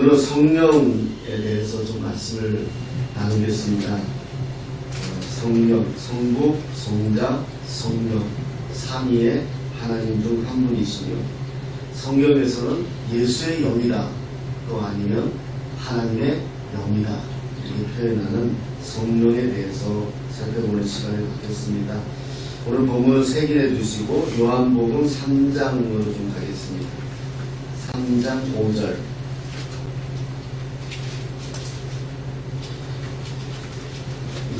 오늘은 성령에 대해서 좀 말씀을 나누겠습니다. 성령, 성부, 성자, 성령, 삼위의 하나님 중 한 분이시며, 성경에서는 예수의 영이다, 또 아니면 하나님의 영이다, 이렇게 표현하는 성령에 대해서 살펴보는 시간을 갖겠습니다. 오늘 본문을 새길해 주시고 요한복음 3장으로 좀 가겠습니다. 3장 5절.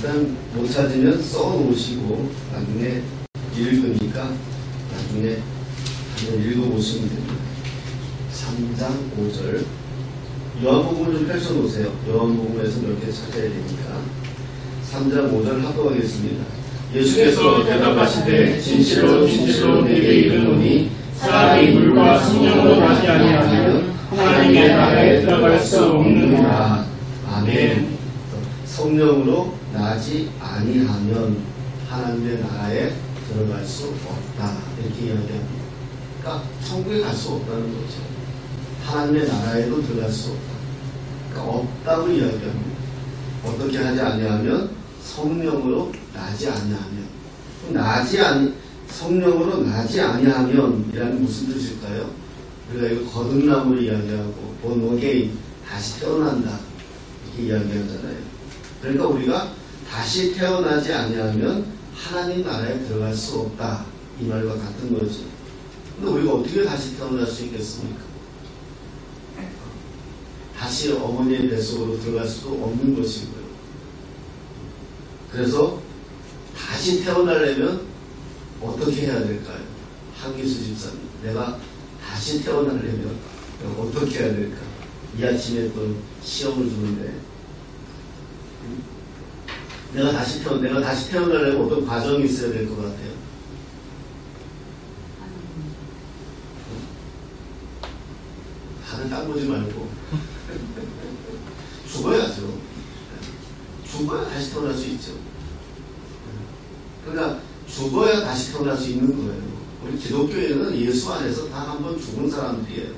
일단 못 찾으면 써놓으시고 나중에 읽으니까 나중에 한번 읽어보시면 됩니다. 3장 5절. 요한복음을 좀 펼쳐놓으세요. 요한복음에서 몇 개 찾아야 되니까. 3장 5절 합독하겠습니다. 예수께서 대답하시되 진실로 진실로 내게 이르노니 사람이 물과 성령으로 나지 아니하면 하나님의 나라에 들어갈 수 없느니라. 아멘. 성령으로 나지 아니하면 하나님의 나라에 들어갈 수 없다, 이렇게 이야기합니다. 그러니까 천국에 갈 수 없다는 거죠. 하나님의 나라에도 들어갈 수 없다. 그러니까 없다고 이야기합니다. 어떻게 하지 아니하면 성령으로 나지 아니하면. 성령으로 나지 아니하면 이라는 무슨 뜻일까요? 우리가 이거 거듭남으로 이야기하고 본어게인, 다시 태어난다, 이렇게 이야기하잖아요. 그러니까 우리가 다시 태어나지 아니하면 하나님 나라에 들어갈 수 없다, 이 말과 같은 거죠. 근데 우리가 어떻게 다시 태어날 수 있겠습니까? 다시 어머니의 뱃속으로 들어갈 수도 없는 것이고요. 그래서 다시 태어나려면 어떻게 해야 될까요? 한기수 집사님, 내가 다시 태어나려면 어떻게 해야 될까? 이 아침에 또 시험을 주는데, 내가 다시 태어나려면 어떤 과정이 있어야 될 것 같아요? 다들 딱 보지 말고 죽어야죠. 죽어야 다시 태어날 수 있죠. 그러니까 죽어야 다시 태어날 수 있는 거예요. 우리 기독교에는 예수 안에서 다 한 번 죽은 사람들이에요.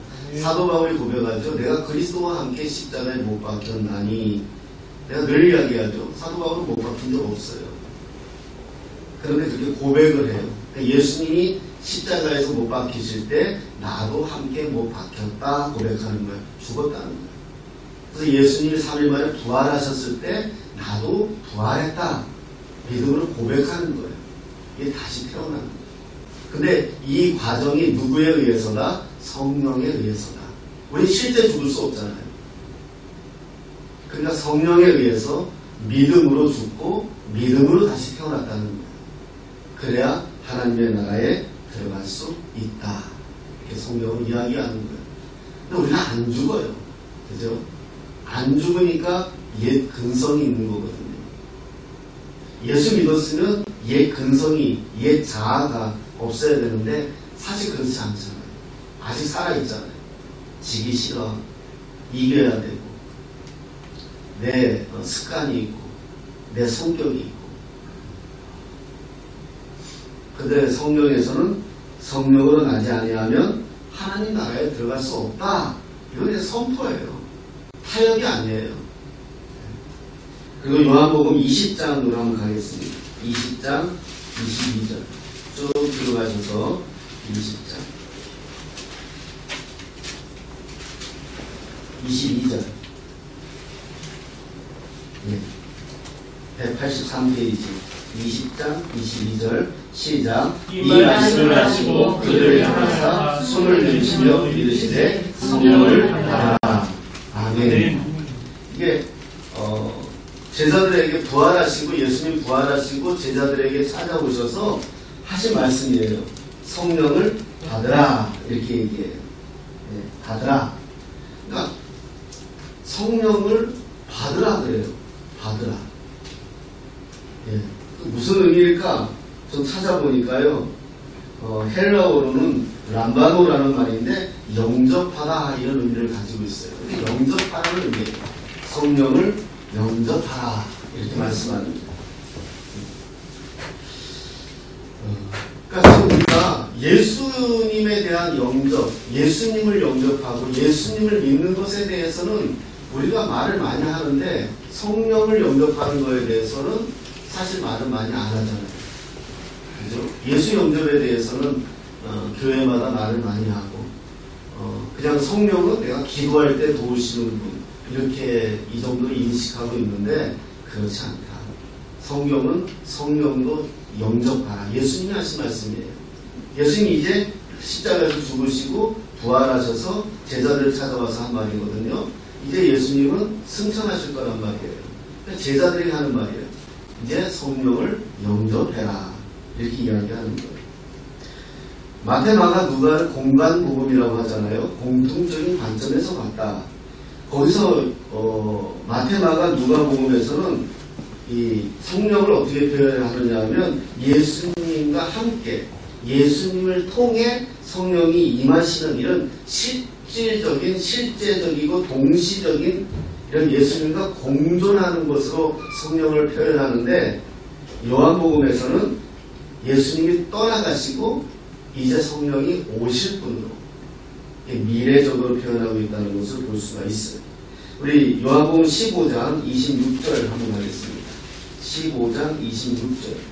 사도 바울이 고백하죠. 내가 그리스도와 함께 십자가에 못 박혔나니. 내가 늘 이야기하죠. 사도 바울은 못 박힌 적 없어요. 그런데 그렇게 고백을 해요. 그러니까 예수님이 십자가에서 못 박히실 때 나도 함께 못 박혔다 고백하는 거예요. 죽었다는 거예요. 그래서 예수님이 3일 만에 부활하셨을 때 나도 부활했다, 믿음으로 고백하는 거예요. 이게 다시 태어나는 거예요. 근데 이 과정이 누구에 의해서다? 성령에 의해서다. 우리 실제 죽을 수 없잖아요. 그러니까 성령에 의해서 믿음으로 죽고 믿음으로 다시 태어났다는 거예요. 그래야 하나님의 나라에 들어갈 수 있다, 이렇게 성경은 이야기하는 거예요. 근데 우리는 안 죽어요. 그죠? 안 죽으니까 옛 근성이 있는 거거든요. 예수 믿었으면 옛 근성이, 옛 자아가 없어야 되는데 사실 그렇지 않잖아요. 아직 살아있잖아요. 지기 싫어, 이겨야 되고, 내 습관이 있고 내 성격이 있고. 근데 성경에서는 성령으로 나지 아니하면 하나님 나라에 들어갈 수 없다, 이건 그냥 선포예요. 타협이 아니에요. 그리고 요한복음 20장으로 한번 가겠습니다. 20장 22절 쭉 들어가셔서 20장 22절, 183페이지 20장 22절 시작. 이 말씀을 하시고 그들을 향하사 손을 내미시며 믿으시되 성령을 받아라. 아멘. 이게 제자들에게 부활하시고, 예수님 부활하시고 제자들에게 찾아오셔서 하신 말씀이에요. 성령을 받으라, 이렇게 얘기해요. 받으라. 그러니까 성령을 받으라 그래요. 받으라. 무슨 의미일까? 좀 찾아보니까요, 헬라어로는 람바노라는 말인데 영접하다, 이런 의미를 가지고 있어요. 근데 영접하라는 의미예요. 성령을 영접하라, 이렇게 말씀합니다. 그러니까 지금 우리가 예수님에 대한 영접, 예수님을 영접하고 예수님을 믿는 것에 대해서는 우리가 말을 많이 하는데 성령을 영접하는 것에 대해서는 사실 말을 많이 안 하잖아요. 그죠? 예수 영접에 대해서는 교회마다 말을 많이 하고 그냥 성령은 내가 기도할 때 도우시는 분 이렇게 이 정도로 인식하고 있는데 그렇지 않다. 성경은 성령도 영접하라. 예수님이 하신 말씀이에요. 예수님이 이제 십자가에서 죽으시고 부활하셔서 제자들을 찾아와서 한 말이거든요. 이제 예수님은 승천하실 거란 말이에요. 그러니까 제자들이 하는 말이에요. 이제 성령을 영접해라. 이렇게 이야기하는 거예요. 마태, 마가, 누가를 공간 복음이라고 하잖아요. 공통적인 관점에서 봤다. 거기서 마태, 마가, 누가 복음에서는 이 성령을 어떻게 표현하느냐 하면 예수님과 함께 예수님을 통해 성령이 임하시는 이런 실질적인, 실제적이고 동시적인 이런 예수님과 공존하는 것으로 성령을 표현하는데 요한복음에서는 예수님이 떠나가시고 이제 성령이 오실 분으로 미래적으로 표현하고 있다는 것을 볼 수가 있어요. 우리 요한복음 15장 26절 한번 하겠습니다. 15장 26절.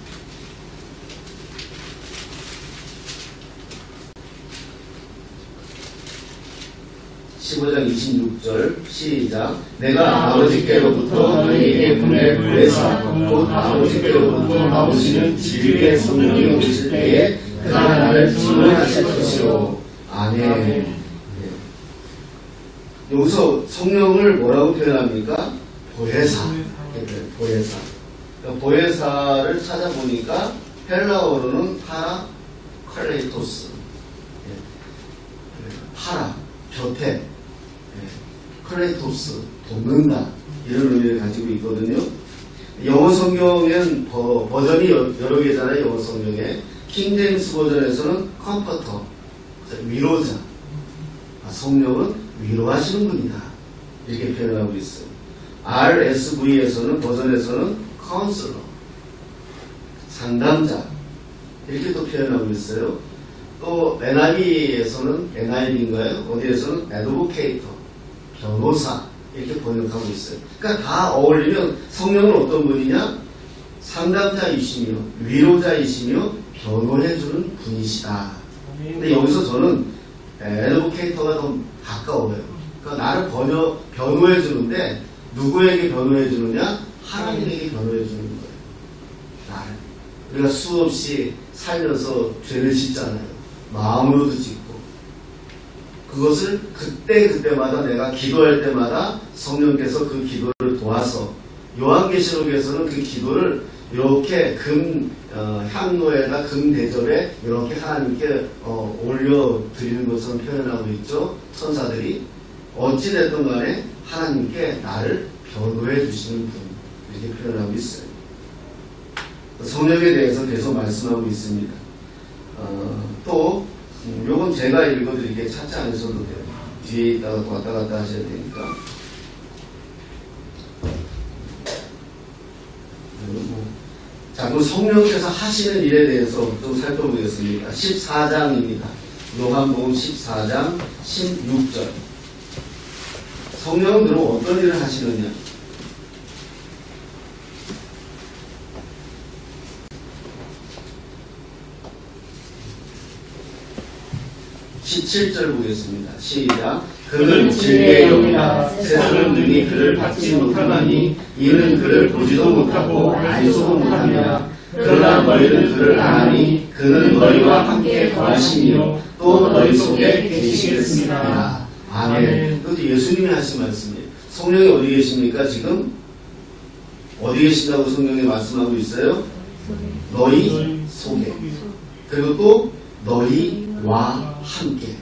15장 26절 시작. 내가 아버지께로부터 너희에게 보낼 보혜사 곧 아버지께로부터 나오시는 진리의 성령이 오실 때에 그가 나를 증언하실 것이요. 아멘. 네. 여기서 성령을 뭐라고 표현합니까? 보혜사. 보혜사. 그러니까 보혜사를 찾아보니까 헬라어로는 파라클레이토스. 파라, 곁에. 클레이토스, 돕는다. 이런 의미를 가지고 있거든요. 영어 성경엔 버전이 여러 개잖아요. 영어 성경에. 킹제임스 버전에서는 컴포터, 위로자. 성령은 위로하시는 분이다. 이렇게 표현하고 있어요. RSV에서는 버전에서는 카운슬러, 상담자. 이렇게 또 표현하고 있어요. 또 NIV에서는 NIV인가요? 어디에서는 애드보케이터, 변호사 이렇게 번역하고 있어요. 그러니까 다 어울리면 성령은 어떤 분이냐? 상담자이시며 위로자이시며 변호해주는 분이시다. 근데 여기서 저는 애드보케이터가 더 가까워요. 그러니까 나를 변호해주는데 누구에게 변호해주느냐? 하나님에게 변호해주는 거예요. 나를. 우리가 수없이 살면서 죄를 짓잖아요. 마음으로도 짓고 그것을 그때마다 내가 기도할 때마다 성령께서 그 기도를 도와서 요한계시록에서는 그 기도를 이렇게 향로에다 금대접에 이렇게 하나님께 올려드리는 것으로 표현하고 있죠. 천사들이 어찌됐든 간에 하나님께 나를 변호해 주시는 분 이렇게 표현하고 있어요. 성령에 대해서 계속 말씀하고 있습니다. 또 요건 제가 읽어드리게 찾지 않으셔도 돼요. 뒤에 있다가 왔다 갔다 하셔야 되니까. 자, 그럼 성령께서 하시는 일에 대해서 좀 살펴보겠습니다. 14장입니다. 요한복음 14장 16절. 성령은 그럼 어떤 일을 하시느냐? 17절 보겠습니다. 시작. 그는 진리의 영이라 세상은 능히 그를 받지 못하나니 이는 그를 보지도 못하고 알지도 못하느냐. 그러나 너희는 그를 아나니 그는 너희와 함께 거하시며 또 너희 속에 계시겠습니다. 아멘. 그것도 예수님이 하신 말씀이에요. 성령이 어디 계십니까? 지금 어디 계신다고 성령이 말씀하고 있어요? 너희 속에. 그리고 또 너희와 함께.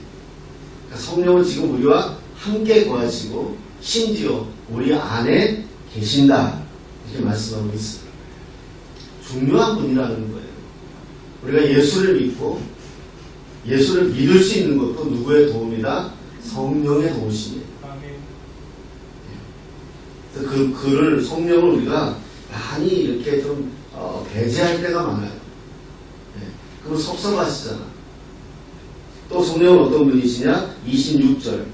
그러니까 성령은 지금 우리와 함께 거하시고 심지어 우리 안에 계신다. 이렇게 말씀하고 있어요. 중요한 분이라는 거예요. 우리가 예수를 믿고 예수를 믿을 수 있는 것도 누구의 도움이다? 성령의 도우심이에요. 그를 성령을 우리가 많이 이렇게 좀 배제할 때가 많아요. 그럼 섭섭하시잖아. 또 성령은 어떤 분이시냐? 26절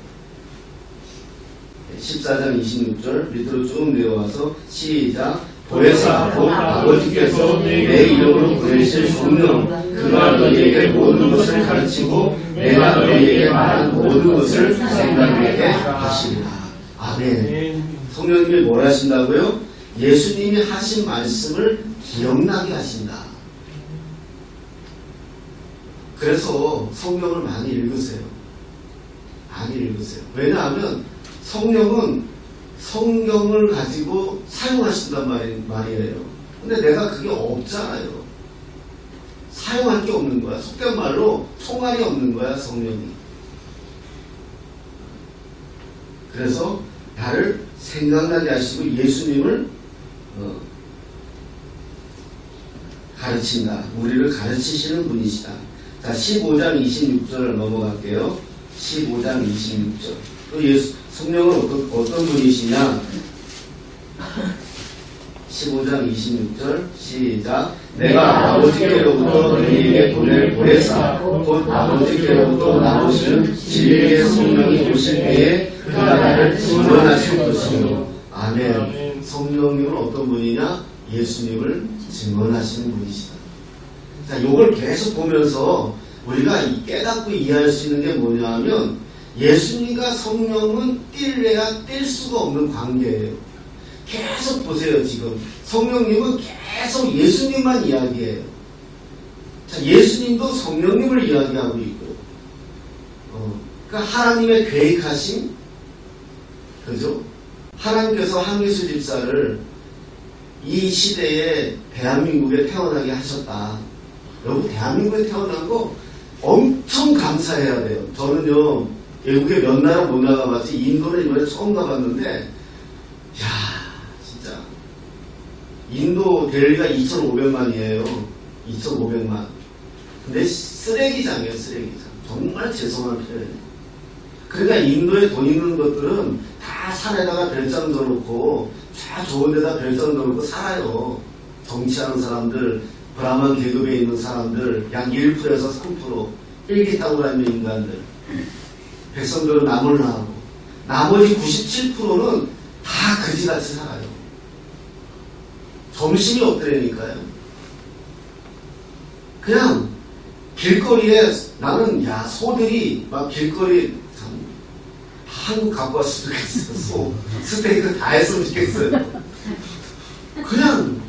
14장 26절 밑으로 쭉 내려와서 시작. 보혜사 곧 아버지께서 내 이름으로 보내실 성령 그가 너희에게 모든 것을 가르치고 내가 너희에게 말한 모든 것을 생각하게 하시리라. 아멘. 성령님이 뭘 하신다고요? 예수님이 하신 말씀을 기억나게 하신다. 그래서 성경을 많이 읽으세요. 많이 읽으세요. 왜냐하면 성령은 성경을 가지고 사용하신단 말이에요. 근데 내가 그게 없잖아요. 사용할 게 없는 거야. 속된 말로 총알이 없는 거야, 성령이. 그래서 나를 생각나게 하시고 예수님을 가르친다. 우리를 가르치시는 분이시다. 자, 15장 26절을 넘어갈게요. 15장 26절. 또 성령은 어떤 분이시냐? 15장 26절 시작. 내가 아버지께로부터 너희에게 보낼 보혜사 곧 아버지께로부터 나오시는 진리의 성령이 오실 때에 그가 나를 증언하실 것이요. 아멘. 성령님은 어떤 분이냐? 예수님을 증언하시는 분이시다. 자, 요걸 계속 보면서 우리가 깨닫고 이해할 수 있는 게 뭐냐 하면 예수님과 성령은 뛸래야 뛸 수가 없는 관계예요. 계속 보세요. 지금 성령님은 계속 예수님만 이야기해요. 자, 예수님도 성령님을 이야기하고 있고 그러니까 하나님의 계획하심, 그죠? 하나님께서 한기수 집사를 이 시대에 대한민국에 태어나게 하셨다. 여러분, 대한민국에 태어난 거 엄청 감사해야 돼요. 저는요, 외국에 몇 나라 못 나가봤지, 인도는 이번에 처음 가봤는데, 야, 진짜. 인도 델리가 2,500만이에요. 2,500만. 근데 쓰레기장이에요, 쓰레기장. 정말 죄송한 표현이에요. 그러니까 인도에 돈 있는 것들은 다 산에다가 별장 넣어놓고, 다 좋은 데다 별장 넣어놓고 살아요. 정치하는 사람들, 브라만 계급에 있는 사람들, 약 1%에서 3%, 일기 타고 다니는 인간들. 백성들은 나몰라 하고, 나머지 97%는 다 그지같이 살아요. 점심이 없더라니까요. 그냥 길거리에 나는 소들이 막 길거리 참 한국 갖고 왔으면 좋겠어요. 소 스테이크 다 했으면 좋겠어요. 그냥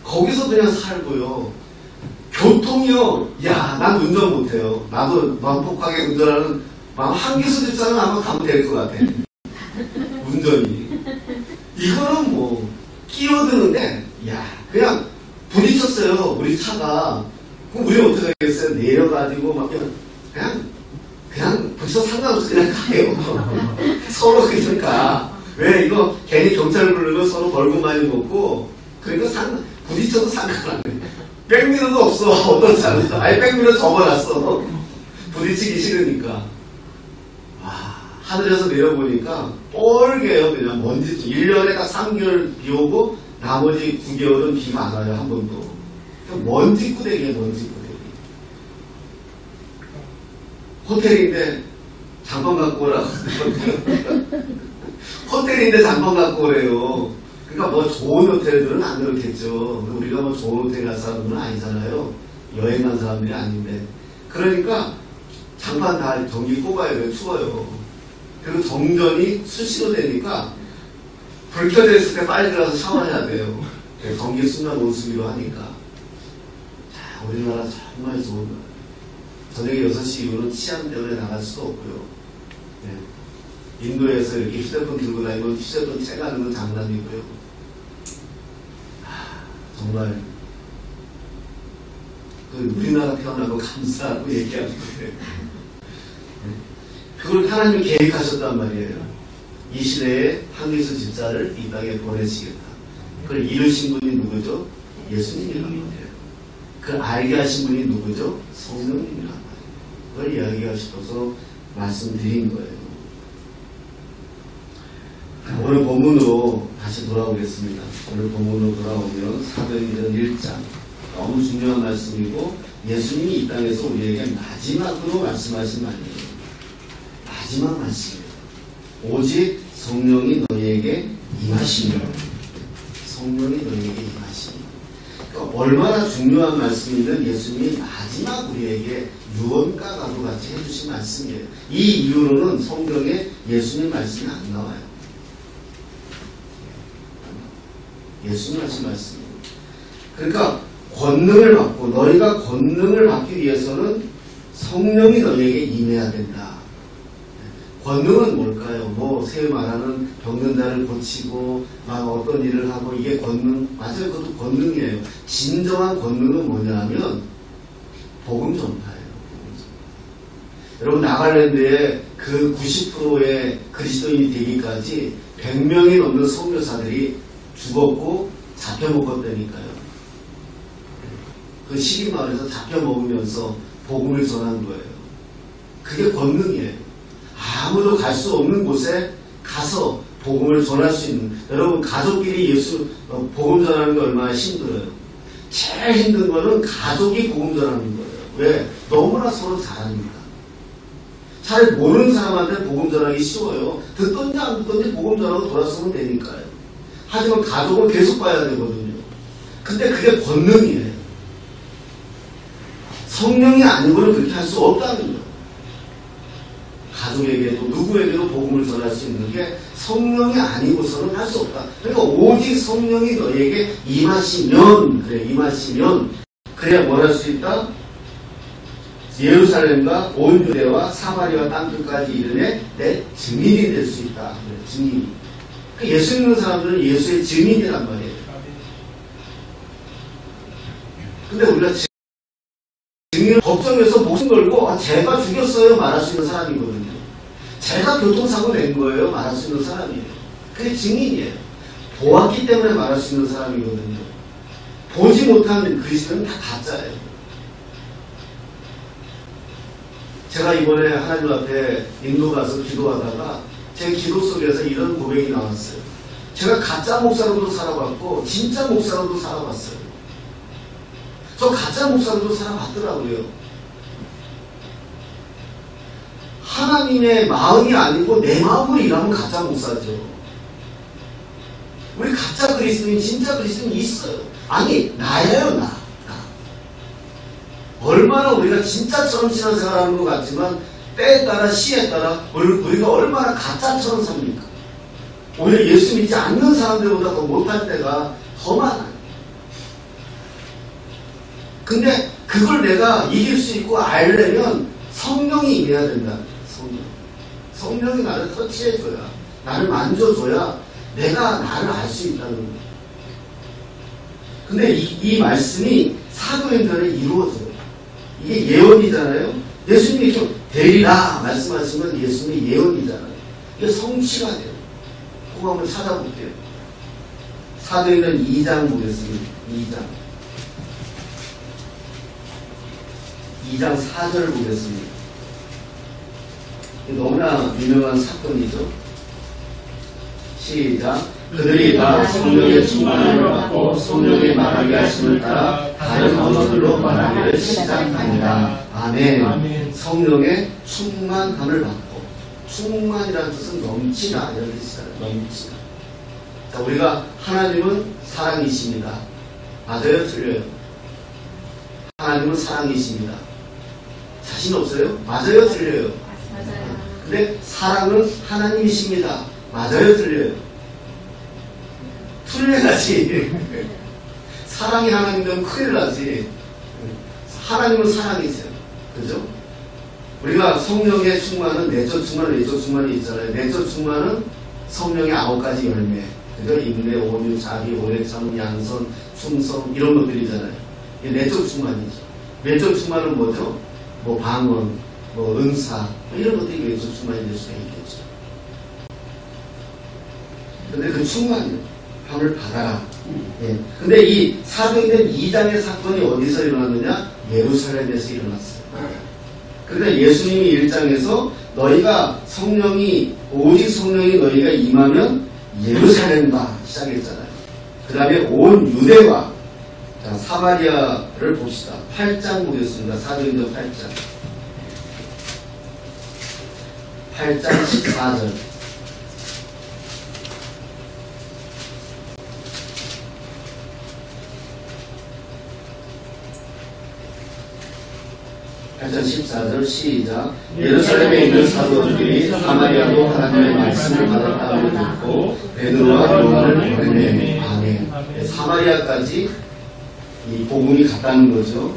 거기서 그냥 살고요. 교통이요. 난 운전 못해요. 나도 완폭하게 운전하는 한기수 집사는 아마 가면 될 것 같아. 운전이. 이거는 뭐 끼어드는데 그냥 부딪혔어요. 우리 차가. 그럼 우리 어떻게 하겠어요? 내려가지고 막 그냥 부딪혀 상관없이 그냥 가요. 서로 그러니까 왜 이거 괜히 경찰 부르고 서로 벌금 많이 먹고 그러니까 부딪혀도 상관 안 해. 백미러도 없어. 어떤 차는 아예 백미러 접어놨어. 부딪히기 싫으니까. 하늘에서 내려보니까 뻘개요. 그냥 먼지. 1년에 딱 3개월 비 오고 나머지 9개월은 비가 안 와요. 한 번도. 먼지 꾸대기예요. 먼지 꾸대기. 호텔인데 장판 갖고 오라고. 호텔인데 장판 갖고 오래요. 그러니까 뭐 좋은 호텔들은 안 그렇겠죠. 우리가 뭐 좋은 호텔 갈 사람들은 아니잖아요. 여행 간 사람들이 아닌데. 그러니까 장판 다 전기 꼽아야 돼요. 추워요. 그리고 정전이 수시로 되니까 불 켜져 있을 때 빨리 들어가서 샤워해야 돼요. 전기 순간 온수기로 하니까. 자, 우리나라 정말 좋은 나라. 저녁에 6시 이후로는 치안 때문에 나갈 수도 없고요. 인도에서 이렇게 휴대폰 들고 다니고 휴대폰 채가는 건 장난이고요. 정말 우리나라 태어나고 감사하고 얘기하는 거예요. 그걸 하나님이 계획하셨단 말이에요. 이 시대에 한기수 집사를 이 땅에 보내시겠다. 그걸 이루신 분이 누구죠? 예수님이란 말이에요. 그걸 알게 하신 분이 누구죠? 성령님이란 말이에요. 그걸 이야기하고 싶어서 말씀드린 거예요. 오늘 본문으로 다시 돌아오겠습니다. 오늘 본문으로 돌아오면 사도행전 1장 너무 중요한 말씀이고 예수님이 이 땅에서 우리에게 마지막으로 말씀하신 말이에요. 마지막 말씀이에요. 오직 성령이 너희에게 임하시며 성령이 너희에게 임하시며 그러니까 얼마나 중요한 말씀이든 예수님이 마지막 우리에게 유언과 가도 같이 해주신 말씀이에요. 이 이유로는 성경에 예수님 말씀이 안 나와요. 예수님 하신 말씀이에요. 그러니까 권능을 받고 너희가 권능을 받기 위해서는 성령이 너희에게 임해야 된다. 권능은 뭘까요? 뭐 새 말하는 병든 자를 고치고 막 어떤 일을 하고 이게 권능 맞아요. 그것도 권능이에요. 진정한 권능은 뭐냐면 복음 전파예요. 여러분 나갈랜드에 그 90%의 그리스도인이 되기까지 100명이 넘는 선교사들이 죽었고 잡혀먹었다니까요. 그 시기마을에서 잡혀먹으면서 복음을 전한 거예요. 그게 권능이에요. 아무도 갈 수 없는 곳에 가서 복음을 전할 수 있는 여러분 가족끼리 예수 복음 전하는 게 얼마나 힘들어요. 제일 힘든 거는 가족이 복음 전하는 거예요. 왜? 너무나 서로 잘하니까. 잘 모르는 사람한테 복음 전하기 쉬워요. 듣던지 안 듣던지 복음 전하고 돌아서면 되니까요. 하지만 가족은 계속 봐야 되거든요. 근데 그게 권능이에요. 성령이 아니고는 그렇게 할 수 없다는 거예요. 가족에게도 누구에게도 복음을 전할 수 있는 게 성령이 아니고서는 할 수 없다. 그러니까 오직 성령이 너에게 임하시면 그래 임하시면 그래야 뭘 할 수 있다? 예루살렘과 온 유대와 사마리아 땅끝까지 이르매 내 증인이 될 수 있다. 그래, 증인. 그러니까 예수 믿는 사람들은 예수의 증인이란 말이에요. 근데 우리가 증인 걱정해서 목숨 걸고 제가 죽였어요 말할 수 있는 사람이거든요. 제가 교통사고 낸 거예요 말할 수 있는 사람이에요. 그게 증인이에요. 보았기 때문에 말할 수 있는 사람이거든요. 보지 못한 그리스도는 다 가짜예요. 제가 이번에 하나님 앞에 인도 가서 기도하다가 제 기도 속에서 이런 고백이 나왔어요. 제가 가짜 목사로도 살아봤고 진짜 목사로도 살아봤어요. 저 가짜 목사로도 살아봤더라고요. 하나님의 마음이 아니고 내 마음으로 일하면 가짜 목사죠. 우리 가짜 그리스도인, 진짜 그리스도인 있어요. 아니, 나예요, 나. 얼마나 우리가 진짜처럼 신앙생활하는 것 같지만 때에 따라 시에 따라 우리가 얼마나 가짜처럼 삽니까? 오히려 예수 믿지 않는 사람들보다 더 못할 때가 더 많아요. 근데 그걸 내가 이길 수 있고 알려면 성령이 임해야 된다. 성령이 나를 터치해줘야, 나를 만져줘야 내가 나를 알 수 있다는 거예요. 근데 이 말씀이 사도행전에 이루어져요. 이게 예언이잖아요. 예수님이 좀 되리라 말씀하시면 예수님이 예언이잖아요. 이게 성취가 돼요. 그거 한번 찾아볼게요. 사도행전 2장 보겠습니다. 2장 4절을 보겠습니다. 너무나 유명한 사건이죠. 시작. 그들이 다 성령의 충만함을 받고 성령의 말하게 하심을 따라 다른 언어들로 말하기를 시작합니다. 아멘. 아멘. 성령의 충만함을 받고, 충만이라는 뜻은 넘치다 이런 뜻이잖아요. 넘치다. 자, 우리가 하나님은 사랑이십니다. 맞아요? 틀려요? 하나님은 사랑이십니다. 자신 없어요? 맞아요? 틀려요? 맞아요. 근데 사랑은 하나님이십니다. 맞아요? 틀려요? 틀려야지. 사랑이 하나님이면 큰일 나지. 하나님은 사랑이세요. 그죠? 우리가 성령의 충만은 내적 충만, 외적 충만이 있잖아요. 내적 충만은 성령의 9가지 열매. 그죠? 인내, 온유, 자비, 오래 참, 양선, 충성 이런 것들이잖아요. 이게 내적 충만이죠. 외적 충만은 뭐죠? 뭐 방언, 뭐 은사 이런 것들이 외적 충만이 될 수가 있겠죠. 근데 그 충만함을 받아라. 예. 근데 이 사도행전 2장의 사건이 어디서 일어났느냐? 예루살렘에서 일어났어요. 그런데 예수님이 1장에서 너희가 오직 성령이 너희가 임하면 예루살렘과 시작했잖아요. 그 다음에 온 유대와 자, 사마리아를 봅시다. 8장 보겠습니다. 사도행전 8장. 8장 14절. (8장 14절) 시작. 예루살렘에 있는 사도들이 사마리아도 하나님의 말씀을 받았다고 듣고 베드로와 요한을 보내매. 아멘. 사마리아까지 이 복음이 갔다는 거죠.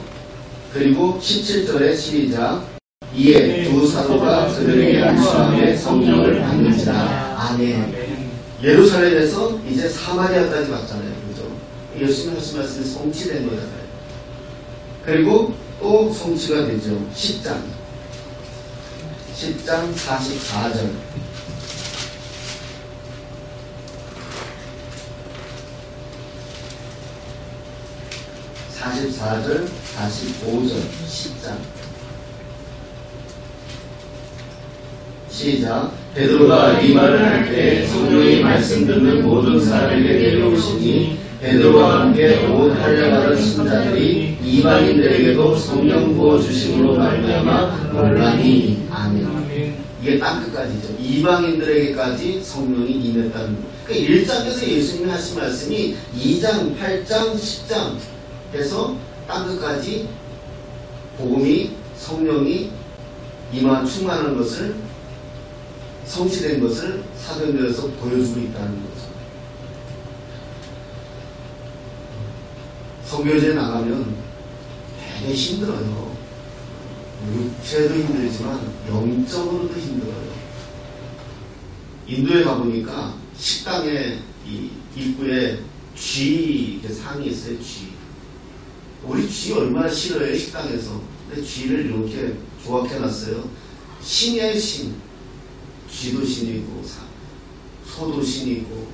그리고 17절에 시작. 이에 두 사도가 그들에게 안수함에 성령을 받는지라. 아멘. 예루살렘에서 이제 사마리아까지 갔잖아요. 그죠? 예수님 하신 말씀이 성취된 거잖아요. 그리고 또 성취가 되죠. 10장 44절. (44절) (45절) 10장 시작. 베드로가 이 말을 할 때 성령이 말씀 듣는 모든 사람에게 내려오시니 베드로와 함께 온 할례받은 신자들이 이방인들에게도 성령 부어주심으로 말미암아 놀라니. 아멘. 이게 땅 끝까지죠. 이방인들에게까지 성령이 임했다는 거. 그러니까 1장에서 예수님이 하신 말씀이 2장, 8장, 10장 해서 땅 끝까지 복음이 성령이 임한 충만한 것을 성취된 것을 사도행전에서 보여주고 있다는 거죠. 선교지에 나가면 되게 힘들어요. 육체도 힘들지만 영적으로도 힘들어요. 인도에 가보니까 식당에 이 입구에 쥐 상이 있어요. 쥐. 우리 쥐 얼마나 싫어해요. 식당에서. 근데 쥐를 이렇게 조각해놨어요. 신이에요. 신. 쥐도 신이고 소도 신이고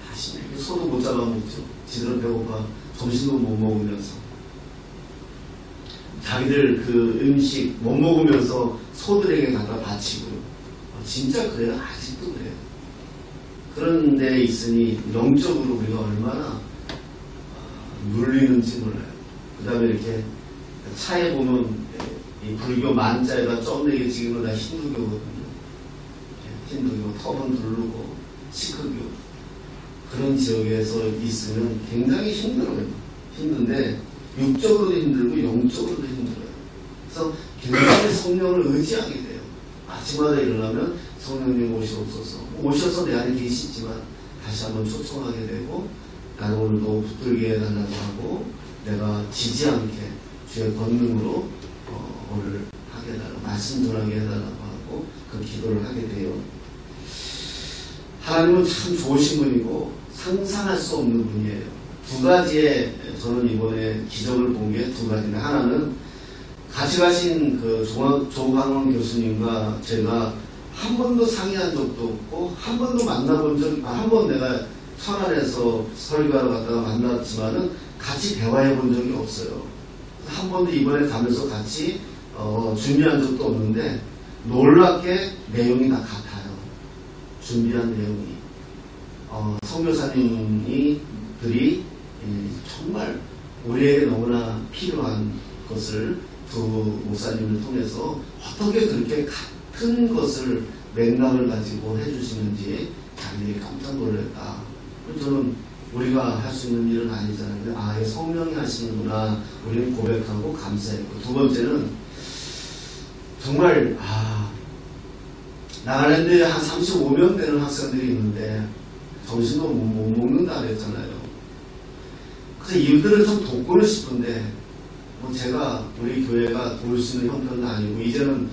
다 신이고. 소도 못 잡아먹죠. 지들은 배고파 점심도 못 먹으면서 자기들 그 음식 못 먹으면서 소들에게 갖다 바치고요. 진짜 그래요. 아직도 그래요. 그런 데에 있으니 영적으로 우리가 얼마나 눌리는지 몰라요. 그 다음에 이렇게 차에 보면 이 불교 만자에다 점4개 찍은 거 다 힌두교거든요. 힌두교, 터번 두르고 시크교. 그런 지역에서 있으면 굉장히 힘들어요. 힘든데 육적으로도 힘들고 영적으로도 힘들어요. 그래서 굉장히 성령을 의지하게 돼요. 아침마다 일어나면 성령님 오시옵소서. 오셔서 내 안에 계시지만 다시 한번 초청하게 되고 나는 오늘도 붙들게 해달라고 하고 내가 지지 않게 주의 권능으로 오늘 하게 해달라고 말씀 전하게 해달라고 하고 그 기도를 하게 돼요. 하나님은 참 좋으신 분이고 상상할 수 없는 분이에요. 두 가지의 저는 이번에 기적을 본 게 두 가지인데 하나는 같이 가신 그 조광원 교수님과 제가 한 번도 상의한 적도 없고 한 번도 만나본 적이 한 번 내가 천안에서 설교하러 갔다가 만났지만은 같이 대화해 본 적이 없어요. 한 번도 이번에 가면서 같이 준비한 적도 없는데 놀랍게 내용이 다 같아요. 준비한 내용이 선교사님들이 정말 우리에게 너무나 필요한 것을 두 목사님을 통해서 어떻게 그렇게 같은 것을 맥락을 가지고 해주시는지 자기들이 깜짝 놀랐다. 저는 우리가 할 수 있는 일은 아니잖아요. 아, 성령이 하시는구나. 우리는 고백하고 감사했고, 두 번째는 정말 나가는데 한 35명 되는 학생들이 있는데 정신도 못 먹는다 그랬잖아요. 그래서 이들을 좀 돕고는 싶은데 뭐 제가 우리 교회가 도울 수 있는 형편은 아니고 이제는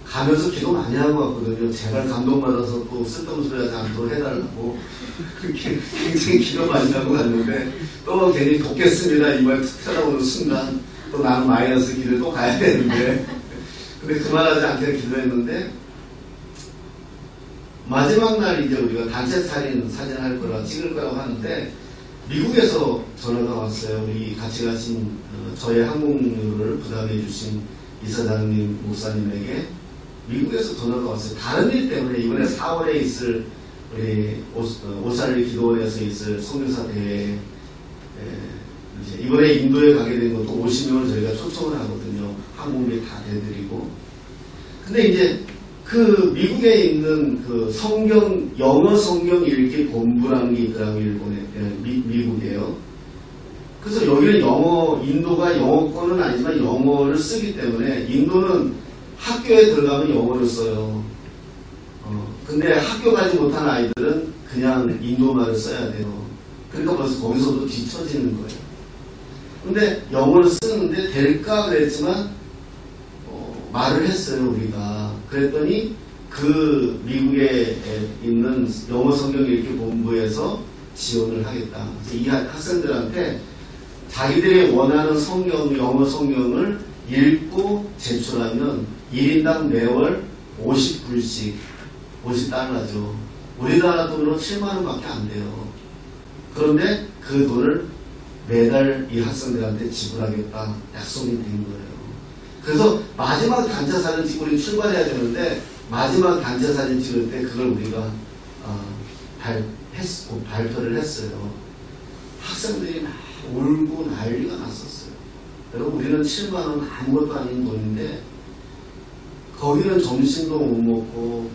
가면서 기도 많이 하고 왔거든요. 제발 감동받아서 또 쓸데없는 소리 하지 않도록 해달라고 그렇게 굉장히 기도 많이 하고 갔는데 또 괜히 돕겠습니다 이말 툭 순간 또 나는 마이너스 길을 또 가야 되는데 근데 그만하지 않게 기도했는데 마지막 날 이제 우리가 단체 사진 할 거라 찍을 거라고 하는데 미국에서 전화가 왔어요. 우리 같이 가신 저의 항공료를 부담해 주신 이사장님 목사님에게 미국에서 전화가 왔어요. 다른 일 때문에 이번에 4월에 있을 우리 오살리 기도원에서 있을 선교사 대회 이제 이번에 인도에 가게 된 것도 50명을 저희가 초청을 하거든요. 한국에 다 대드리고. 근데 이제 그 미국에 있는 그 성경, 영어 성경 읽기 본부라는 게 있더라고요. 일본에, 미국이에요. 그래서 여기는 영어, 인도가 영어권은 아니지만 영어를 쓰기 때문에 인도는 학교에 들어가면 영어를 써요. 근데 학교 가지 못한 아이들은 그냥 인도말을 써야 돼요. 그러니까 벌써 거기서도 뒤처지는 거예요. 근데 영어를 쓰는데 될까 그랬지만 말을 했어요, 우리가. 그랬더니 그 미국에 있는 영어 성경 읽기 본부에서 지원을 하겠다. 그래서 이 학생들한테 자기들이 원하는 성경, 영어 성경을 읽고 제출하면 1인당 매월 50불씩, 50달러죠. 우리나라 돈으로 7만원밖에 안 돼요. 그런데 그 돈을 매달 이 학생들한테 지불하겠다 약속이 된 거예요. 그래서 마지막 단체 사진 찍고 우리 출발해야 되는데 마지막 단체 사진 찍을 때 그걸 우리가 발표를 했어요. 학생들이 막 울고 난리가 났었어요. 여러분 우리는 7만원 아무것도 아닌 돈인데 거기는 점심도 못 먹고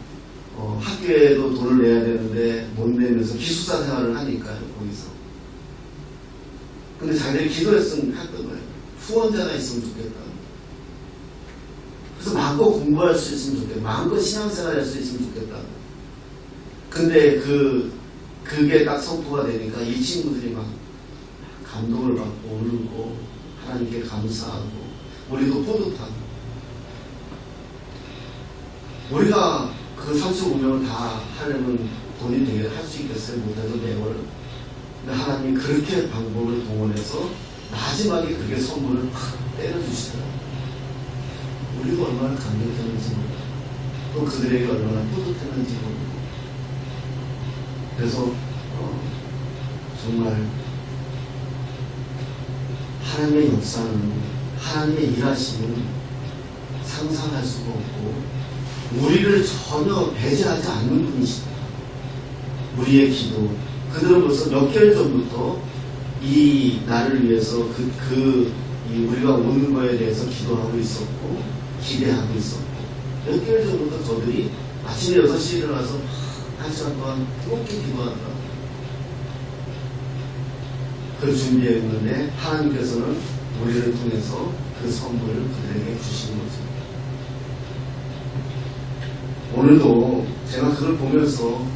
학교에도 돈을 내야 되는데 못 내면서 기숙사 생활을 하니까요. 거기서. 근데 자기들이 기도했던 거예요. 후원자가 있으면 좋겠다. 그래서 마음껏 공부할 수 있으면 좋겠다. 마음껏 신앙생활 할 수 있으면 좋겠다. 근데 그게 딱 선포가 되니까 이 친구들이 막 감동을 받고 울고 하나님께 감사하고 우리도 뿌듯하고 우리가 그 35명을 다 하려면 돈이 되게 할 수 있겠어요? 못해도 매월. 근데 하나님이 그렇게 방법을 동원해서 마지막에 그게 선물을 확 때려주시더라고요. 우리가 얼마나 감격했는지 모르고 또 그들에게 얼마나 뿌듯했는지 모르고 그래서 정말 하나님의 역사는 하나님의 일하심은 상상할 수가 없고 우리를 전혀 배제하지 않는 분이시다. 우리의 기도 그들은 벌써 몇 개월 전부터 이 나를 위해서 우리가 오는 거에 대해서 기도하고 있었고 기대하고 있었고 몇 개월 전부터 저들이 아침에 6시에 일어나서 1시간 동안 뜨겁게 기도한다. 그걸 준비했는데 하나님께서는 우리를 통해서 그 선물을 그들에게 주신 거죠. 오늘도 제가 그걸 보면서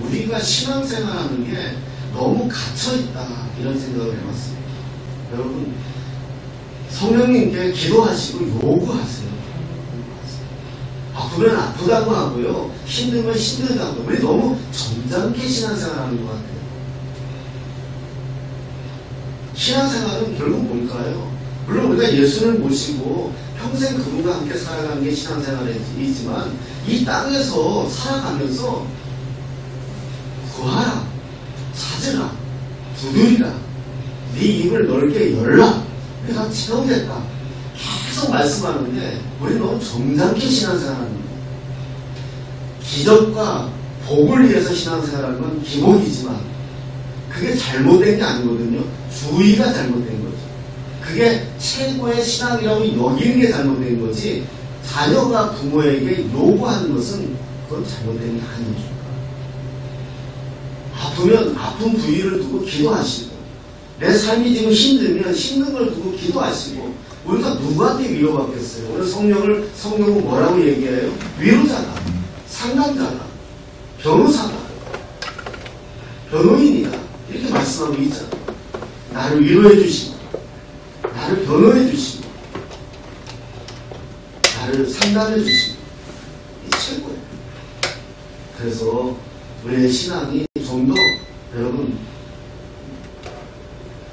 우리가 신앙생활하는 게 너무 갇혀있다 이런 생각을 해봤습니다. 여러분 성령님께 기도하시고 요구하세요. 아프면 아프다고 하고요. 힘들면 힘들다고. 우리 너무 점잖게 신앙생활하는 것 같아요. 신앙생활은 결국 뭘까요? 물론 우리가 예수를 모시고 평생 그분과 함께 살아가는 게 신앙생활이지만 이 땅에서 살아가면서 구하라, 찾으라, 두드리라, 네 입을 넓게 열라, 내가 채우겠다. 계속 말씀하는데 우리는 너무 정장케 신앙생활하는 거예요. 기적과 복을 위해서 신앙생활하는 건 기본이지만 그게 잘못된 게 아니거든요. 주의가 잘못된 거죠. 그게 최고의 신앙이라고 여기는 게 잘못된 거지 자녀가 부모에게 요구하는 것은 그건 잘못된 게 아니죠. 아프면 아픈 부위를 두고 기도하시고 내 삶이 지금 힘들면 힘든 걸 두고 기도하시고 우리가 누구한테 위로받겠어요? 오늘 성령은 뭐라고 얘기해요? 위로자다, 상담자다, 변호사다, 변호인이다 이렇게 말씀하고 있잖아요. 나를 위로해 주시고 나를 변호해 주시고 나를 상담해 주시고 이게 최고예요. 그래서 우리의 신앙이 좀 더 여러분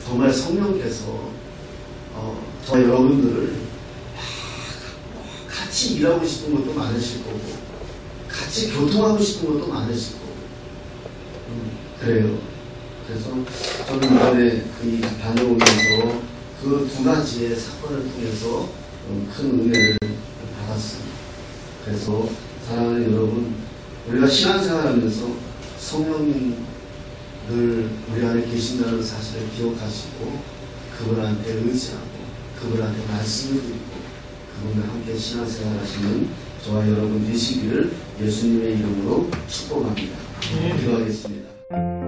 정말 성령께서 저 여러분들을 같이 일하고 싶은 것도 많으실 거고 같이 교통하고 싶은 것도 많으실 거고 그래요. 그래서 저는 이번에 다녀오면서 그 두 가지의 사건을 통해서 큰 은혜를 받았습니다. 그래서 사랑하는 여러분, 우리가 신앙생활하면서 성령님의 늘 우리 안에 계신다는 사실을 기억하시고 그분한테 의지하고 그분한테 말씀을 드리고 그분과 함께 신앙생활 하시는 저와 여러분 되시기를 예수님의 이름으로 축복합니다. 기도하겠습니다.